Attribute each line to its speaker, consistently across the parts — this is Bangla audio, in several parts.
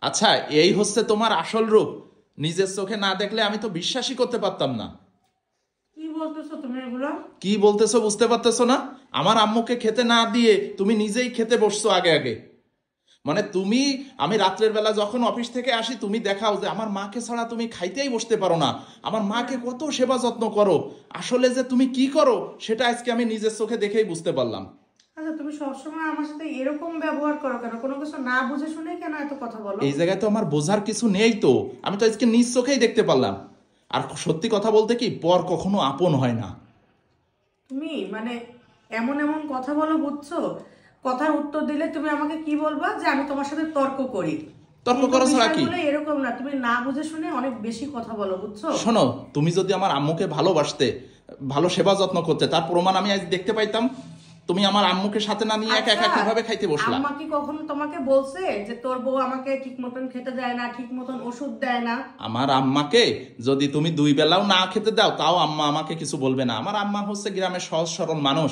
Speaker 1: আচ্ছা, এই হচ্ছে তোমার আসল রূপ। নিজের চোখে না দেখলে আমি তো বিশ্বাসই করতে পারতাম না।
Speaker 2: কি বলতেছো তুমি এগুলো?
Speaker 1: কি বলতেছো বুঝতে পারতেছো না? আমার আম্মুকে খেতে না দিয়ে তুমি নিজেই খেতে বসছো আগে আগে। মানে তুমি, আমি রাত্রের বেলা যখন অফিস থেকে আসি তুমি দেখাও যে আমার মাকে ছাড়া তুমি খাইতেই বসতে পারো না, আমার মাকে কত সেবা যত্ন করো। আসলে যে তুমি কি করো সেটা আজকে আমি নিজের চোখে দেখেই বুঝতে পারলাম।
Speaker 2: আচ্ছা, তুমি সবসময় আমার সাথে এরকম ব্যবহার করো কেন? কোনো কিছু না বুঝে শুনে কেন এত কথা বলো?
Speaker 1: এই জায়গায় তো আমার বোঝার কিছু নেই, তো আমি তো আজকে নিজ চোখেই দেখতে পারলাম। আর সত্যি কথা বলতে কি, পর কখনো আপন হয় না।
Speaker 2: তুমি মানে এমন এমন কথা বলো, বুঝছো? কথার উত্তর দিলে তুমি আমাকে কি বলবা? যে আমি তোমার সাথে তর্ক করি।
Speaker 1: তর্ক
Speaker 2: কিন্তু
Speaker 1: করা ছাড়া কি?
Speaker 2: বিষয়গুলো এরকম না, তুমি না বুঝে শুনে অনেক বেশি কথা বলো, বুঝছো?
Speaker 1: শোনো, তুমি যদি আমার আম্মুকে ভালোবাসতে, ভালো সেবা যত্ন করতে, তার প্রমাণ আমি আজ দেখতে পাইতাম। তুমি আমার আম্মুকে সাথে না নিয়ে একা একা
Speaker 2: আচ্ছা,
Speaker 1: কিভাবে খাইতে বসলা?
Speaker 2: আম্মা কি কখনো তোমাকে বলছে যে তোর বউ আমাকে ঠিক মতন খেতে দেয় না, ঠিক মতন ওষুধ দেয় না?
Speaker 1: আমার আম্মাকে যদি তুমি দুই বেলাও না খেতে দাও তাও আম্মা আমাকে কিছু বলবে না। আমার আম্মা হচ্ছে গ্রামের সহজ সরল মানুষ,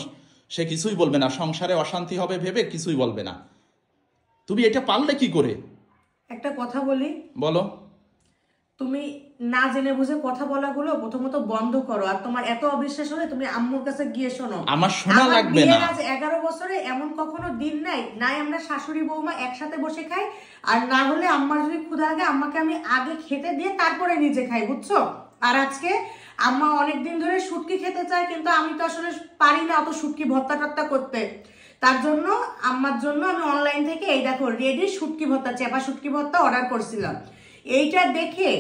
Speaker 1: সে কিছুই বলবে না। সংসারে অশান্তি হবে ভেবে কিছুই বলবে না। তুমি এটা পারলে কি করে?
Speaker 2: একটা কথা বলি,
Speaker 1: বলো।
Speaker 2: তুমি না জেনে বুঝে কথা বলাগুলো প্রথমত বন্ধ করো। আর তোমার এত অবিশ্বাস হলে তুমি আম্মুর কাছে গিয়ে শোনো।
Speaker 1: আমার শোনা
Speaker 2: আমার
Speaker 1: লাগবে
Speaker 2: বিয়ের
Speaker 1: না।
Speaker 2: আজ 11 বছরে এমন কখনো দিন নাই নাই আমরা শাশুড়ি বৌমা একসাথে বসে খাই, আর না হলে আম্মার যদি ক্ষুধা লাগে আম্মাকে আমি আগে খেতে দিয়ে তারপরে নিজে খাই, বুঝছো? আর আজকে আম্মা অনেকদিন ধরে শুটকি খেতে চায়, কিন্তু আমি তো আসলে পারি না অত শুটকি ভর্তা টর্তা করতে। তার জন্য আম্মার জন্য আমি অনলাইন থেকে এই দেখো রেডি শুটকি ভর্তা, চেপা শুটকি ভর্তা অর্ডার করছিলাম। এইটা দেখে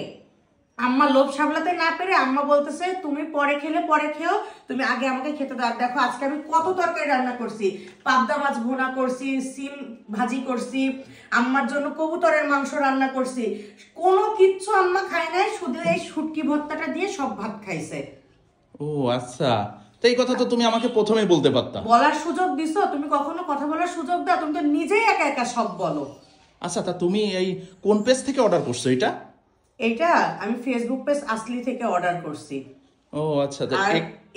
Speaker 2: আম্মা লোভ সামলাতে না পেরে আম্মা বলতেছে তুমি পরে খেলে পরে খেও, তুমি আগে আমাকে খেতে দাও। দেখো আজকে আমি কত তরকারি রান্না করছি, পাবদা মাছ ভুনা করছি, সিম ভাজি করছি, আম্মার জন্য কবুতরের মাংস রান্না করছি। কোনো কিচ্ছু আম্মা খায় নাই, শুধু এই শুটকি ভর্তাটা দিয়ে সব ভাত খাইছে।
Speaker 1: ও আচ্ছা, তো এই কথা তো তুমি আমাকে প্রথমেই বলতে পারতা।
Speaker 2: বলার সুযোগ দিছো? তুমি কখনো কথা বলার সুযোগ দাও? তুমি তো নিজেই একা একা সব বলো।
Speaker 1: আচ্ছা, তা তুমি এই কোন পেজ থেকে অর্ডার করছো এটা?
Speaker 2: এইটা আমি ফেসবুক পেজ আসলি থেকে অর্ডার করছি।
Speaker 1: ও আচ্ছা, তো
Speaker 2: আর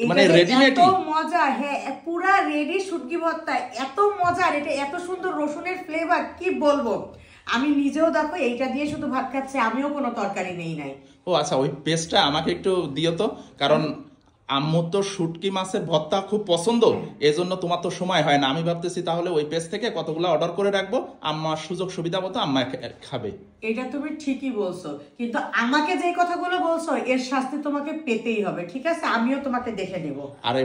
Speaker 1: মানে
Speaker 2: এটা যে
Speaker 1: রেডিমেড?
Speaker 2: এত মজা, হ্যাঁ পুরা রেডি শুটকি ভর্তা, এত মজার, এটা এত সুন্দর রসুনের ফ্লেভার কি বলবো। আমি নিজেও দেখো এইটা দিয়ে শুধু ভাত খাচ্ছি, আমিও কোনো তরকারি নেই নাই।
Speaker 1: ও আচ্ছা, ওই পেজটা আমাকে একটু দিও তো, কারণ আম্মু তো শুটকি মাছের ভর্তা খুব পছন্দ। এজন্য তোমার তো সময় হয় না। আমি ভাবতেছি তাহলে ওই পেজ থেকে কতগুলো অর্ডার করে রাখবো, আম্মার সুযোগ সুবিধা মতো আম্মা খাবে।
Speaker 2: এটা তুমি ঠিকই বলছো, কিন্তু আমাকে যে কথাগুলো বলছো এর শাস্তি তোমাকে পেতেই হবে, ঠিক আছে? আমিও তোমাকে দেখে নেব।
Speaker 1: আরে,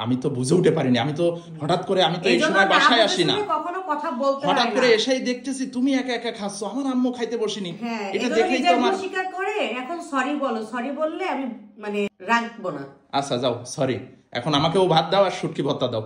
Speaker 1: আমি তো বুঝে উঠে পারিনি। আমি তো হঠাৎ করে, আমি তো এই
Speaker 2: এইজন্য
Speaker 1: সময়
Speaker 2: না
Speaker 1: বাসায়
Speaker 2: বুঝে
Speaker 1: আসি না।
Speaker 2: শুনে কখনো কথা বলতে
Speaker 1: হঠাৎ
Speaker 2: হয়
Speaker 1: করে
Speaker 2: না।
Speaker 1: এসেই দেখতেছি তুমি একা একা খাচ্ছ, আমার আম্মু খাইতে বসিনি।
Speaker 2: হ্যাঁ,
Speaker 1: এটা
Speaker 2: এগুলো
Speaker 1: দেখেই তো
Speaker 2: নিজের
Speaker 1: আমার।
Speaker 2: ভুল স্বীকার করে এখন সরি বলো। সরি বললে আমি মানে রাখবো না।
Speaker 1: আচ্ছা যাও, সরি। এখন আমাকেও ভাত দাও আর শুটকি ভর্তা দাও।